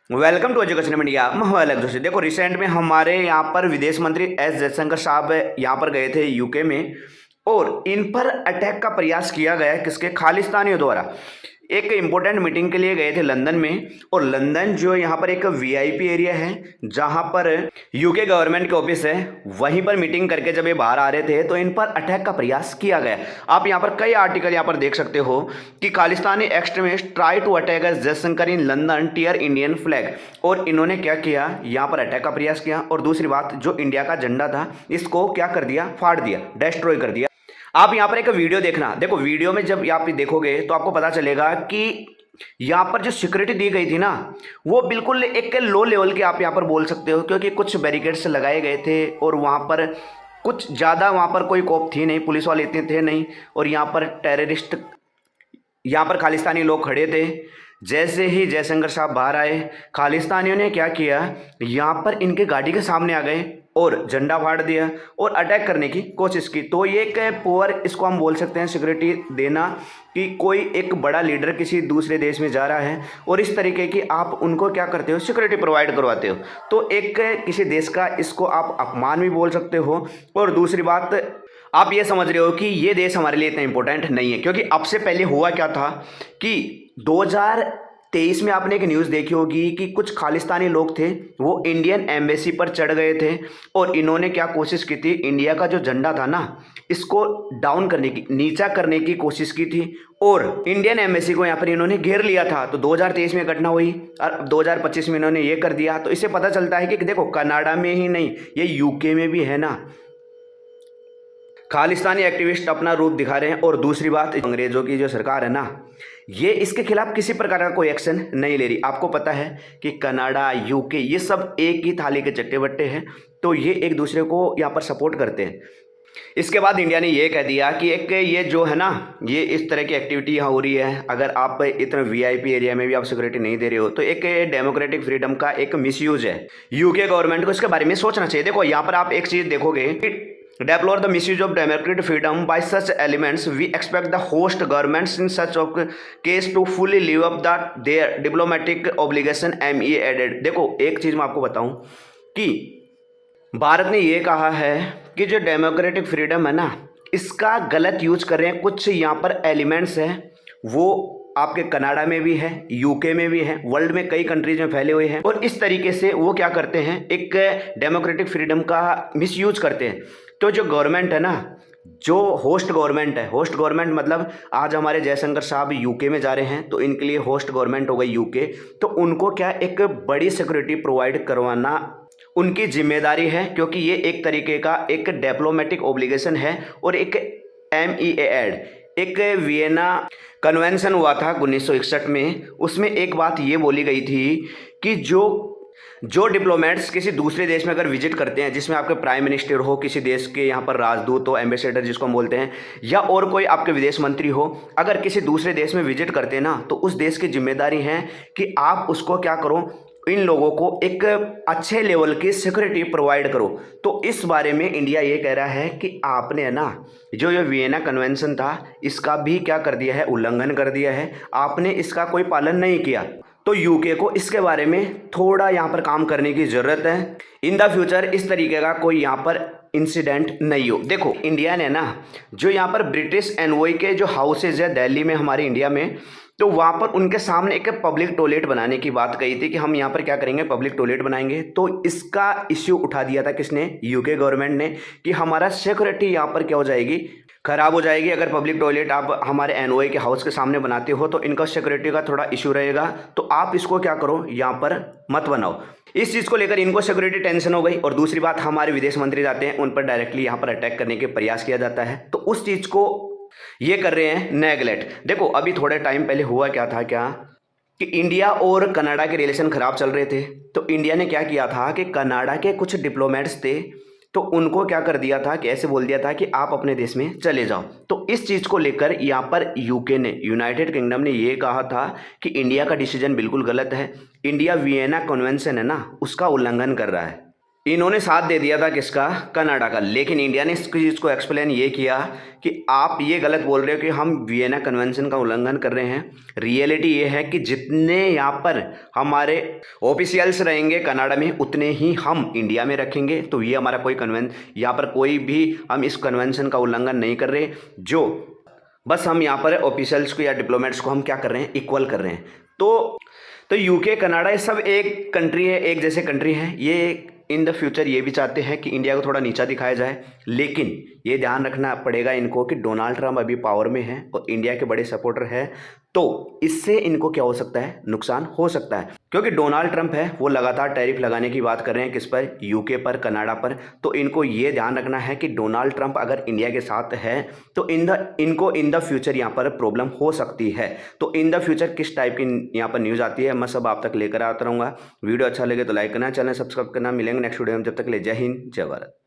Welcome to education India. मैं हूं अलग जोशी। देखो, रिसेंट में हमारे यहाँ पर विदेश मंत्री एस जयशंकर साहब यहाँ पर गए थे यूके में, और इन पर अटैक का प्रयास किया गया किसके खालिस्तानियों द्वारा। एक इम्पोर्टेंट मीटिंग के लिए गए थे लंदन में, और लंदन जो यहाँ पर एक वीआईपी एरिया है जहाँ पर यूके गवर्नमेंट के ऑफिस है, वहीं पर मीटिंग करके जब ये बाहर आ रहे थे तो इन पर अटैक का प्रयास किया गया। आप यहाँ पर कई आर्टिकल यहाँ पर देख सकते हो कि Khalistani extremist try to attack S Jaishankar in London tear Indian flag. और इन्होंने क्या किया, यहाँ पर अटैक का प्रयास किया, और दूसरी बात जो इंडिया का झंडा था इसको क्या कर दिया, फाड़ दिया, डिस्ट्रॉय कर दिया। आप यहाँ पर एक वीडियो देखना। देखो, वीडियो में जब आप देखोगे तो आपको पता चलेगा कि यहाँ पर जो सिक्योरिटी दी गई थी ना, वो बिल्कुल एक लो लेवल की आप यहाँ पर बोल सकते हो, क्योंकि कुछ बैरिकेड्स लगाए गए थे और वहाँ पर कुछ ज़्यादा वहाँ पर कोई कोप थी नहीं, पुलिस वाले इतने थे नहीं, और यहाँ पर टेररिस्ट, यहाँ पर खालिस्तानी लोग खड़े थे। जैसे ही जयशंकर साहब बाहर आए, खालिस्तानियों ने क्या किया, यहाँ पर इनके गाड़ी के सामने आ गए और झंडा फाड़ दिया और अटैक करने की कोशिश की। तो ये एक पुअर, इसको हम बोल सकते हैं, सिक्योरिटी देना, कि कोई एक बड़ा लीडर किसी दूसरे देश में जा रहा है और इस तरीके की आप उनको क्या करते हो, सिक्योरिटी प्रोवाइड करवाते हो। तो एक किसी देश का इसको आप अपमान भी बोल सकते हो। और दूसरी बात, आप ये समझ रहे हो कि ये देश हमारे लिए इतना इंपॉर्टेंट नहीं है, क्योंकि अब से पहले हुआ क्या था कि 2023 में आपने एक न्यूज़ देखी होगी कि कुछ खालिस्तानी लोग थे, वो इंडियन एम्बेसी पर चढ़ गए थे और इन्होंने क्या कोशिश की थी, इंडिया का जो झंडा था ना इसको डाउन करने की, नीचा करने की कोशिश की थी, और इंडियन एम्बेसी को यहाँ पर इन्होंने घेर लिया था। तो 2023 में घटना हुई और 2025 में इन्होंने ये कर दिया। तो इससे पता चलता है कि देखो, कनाडा में ही नहीं, ये यूके में भी है ना, खालिस्तानी एक्टिविस्ट अपना रूप दिखा रहे हैं। और दूसरी बात, अंग्रेजों की जो सरकार है ना, ये इसके खिलाफ किसी प्रकार का कोई एक्शन नहीं ले रही। आपको पता है कि कनाडा, यूके, ये सब एक ही थाली के चट्टे बट्टे हैं, तो ये एक दूसरे को यहाँ पर सपोर्ट करते हैं। इसके बाद इंडिया ने ये कह दिया कि एक ये जो है ना, ये इस तरह की एक्टिविटी यहाँ हो रही है, अगर आप इतना वीआईपी एरिया में भी आप सिक्योरिटी नहीं दे रहे हो तो एक डेमोक्रेटिक फ्रीडम का एक मिसयूज है। यूके गवर्नमेंट को इसके बारे में सोचना चाहिए। देखो, यहाँ पर आप एक चीज़ देखोगे, deplore the misuse of democratic freedom by such elements. We expect the host governments in such of case to fully live up their diplomatic obligation, ME added। देखो, एक चीज़ मैं आपको बताऊं कि भारत ने ये कहा है कि जो डेमोक्रेटिक फ्रीडम है ना, इसका गलत यूज कर रहे हैं कुछ यहाँ पर एलिमेंट्स हैं, वो आपके कनाडा में भी है, यूके में भी है, वर्ल्ड में कई कंट्रीज में फैले हुए हैं, और इस तरीके से वो क्या करते हैं, एक डेमोक्रेटिक फ्रीडम का मिसयूज करते हैं। तो जो गवर्नमेंट है ना, जो होस्ट गवर्नमेंट है, होस्ट गवर्नमेंट मतलब आज हमारे जयशंकर साहब यूके में जा रहे हैं तो इनके लिए होस्ट गवर्नमेंट हो गई यूके, तो उनको क्या एक बड़ी सिक्योरिटी प्रोवाइड करवाना उनकी जिम्मेदारी है, क्योंकि ये एक तरीके का एक डिप्लोमेटिक ओब्लिगेशन है। और एक MEA एड, एक वियना कन्वेंशन हुआ था 1961 में, उसमें एक बात ये बोली गई थी कि जो डिप्लोमेट्स किसी दूसरे देश में अगर विजिट करते हैं, जिसमें आपके प्राइम मिनिस्टर हो, किसी देश के यहाँ पर राजदूत हो, एम्बेसडर जिसको हम बोलते हैं, या और कोई आपके विदेश मंत्री हो, अगर किसी दूसरे देश में विजिट करते हैं ना, तो उस देश की जिम्मेदारी है कि आप उसको क्या करो, इन लोगों को एक अच्छे लेवल की सिक्योरिटी प्रोवाइड करो। तो इस बारे में इंडिया ये कह रहा है कि आपने है ना, जो ये वियना कन्वेंशन था इसका भी क्या कर दिया है, उल्लंघन कर दिया है, आपने इसका कोई पालन नहीं किया। तो यूके को इसके बारे में थोड़ा यहाँ पर काम करने की ज़रूरत है, इन द फ्यूचर इस तरीके का कोई यहाँ पर इंसिडेंट नहीं हो। देखो, इंडिया ने ना, जो यहाँ पर ब्रिटिश एनवॉय के जो हाउसेज है दिल्ली में, हमारे इंडिया में, तो वहाँ पर उनके सामने एक पब्लिक टॉयलेट बनाने की बात कही थी कि हम यहाँ पर क्या करेंगे, पब्लिक टॉयलेट बनाएंगे। तो इसका इश्यू उठा दिया था किसने, यूके गवर्नमेंट ने, कि हमारा सिक्योरिटी यहाँ पर क्या हो जाएगी, खराब हो जाएगी। अगर पब्लिक टॉयलेट आप हमारे एनओए के हाउस के सामने बनाते हो तो इनका सिक्योरिटी का थोड़ा इशू रहेगा, तो आप इसको क्या करो, यहाँ पर मत बनाओ। इस चीज़ को लेकर इनको सिक्योरिटी टेंशन हो गई। और दूसरी बात, हमारे विदेश मंत्री जाते हैं, उन पर डायरेक्टली यहाँ पर अटैक करने के प्रयास किया जाता है, तो उस चीज़ को ये कर रहे हैं नेगलेक्ट। देखो, अभी थोड़े टाइम पहले हुआ क्या था, क्या कि इंडिया और कनाडा के रिलेशन ख़राब चल रहे थे, तो इंडिया ने क्या किया था कि कनाडा के कुछ डिप्लोमेट्स थे, तो उनको क्या कर दिया था कि ऐसे बोल दिया था कि आप अपने देश में चले जाओ। तो इस चीज़ को लेकर यहाँ पर यूके ने, यूनाइटेड किंगडम ने ये कहा था कि इंडिया का डिसीजन बिल्कुल गलत है, इंडिया वियना कन्वेंशन है ना, उसका उल्लंघन कर रहा है। इन्होंने साथ दे दिया था किसका, कनाडा का। लेकिन इंडिया ने इस चीज़ को एक्सप्लेन ये किया कि आप ये गलत बोल रहे हो कि हम वियना कन्वेंशन का उल्लंघन कर रहे हैं। रियलिटी ये है कि जितने यहाँ पर हमारे ऑफिशियल्स रहेंगे कनाडा में उतने ही हम इंडिया में रखेंगे। तो ये हमारा कोई यहाँ पर कोई भी हम इस कन्वेंशन का उल्लंघन नहीं कर रहे, जो बस हम यहाँ पर ऑफिशियल्स को या डिप्लोमेट्स को हम क्या कर रहे हैं, इक्वल कर रहे हैं। तो यूके कनाडा ये सब एक कंट्री है, एक जैसे कंट्री है। ये इन द फ्यूचर ये भी चाहते हैं कि इंडिया को थोड़ा नीचा दिखाया जाए, लेकिन ये ध्यान रखना पड़ेगा इनको कि डोनाल्ड ट्रंप अभी पावर में है और इंडिया के बड़े सपोर्टर हैं। तो इससे इनको क्या हो सकता है, नुकसान हो सकता है, क्योंकि डोनाल्ड ट्रंप है वो लगातार टैरिफ लगाने की बात कर रहे हैं, किस पर, यूके पर, कनाडा पर। तो इनको ये ध्यान रखना है कि डोनाल्ड ट्रंप अगर इंडिया के साथ है तो इनको इन द फ्यूचर यहाँ पर प्रॉब्लम हो सकती है। तो इन द फ्यूचर किस टाइप की यहाँ पर न्यूज़ आती है मैं सब आप तक लेकर आता रहूँगा। वीडियो अच्छा लगे तो लाइक करना, चैनल सब्सक्राइब करना। मिलेंगे नेक्स्ट वीडियो में, जब तक ले जय हिंद जय भारत।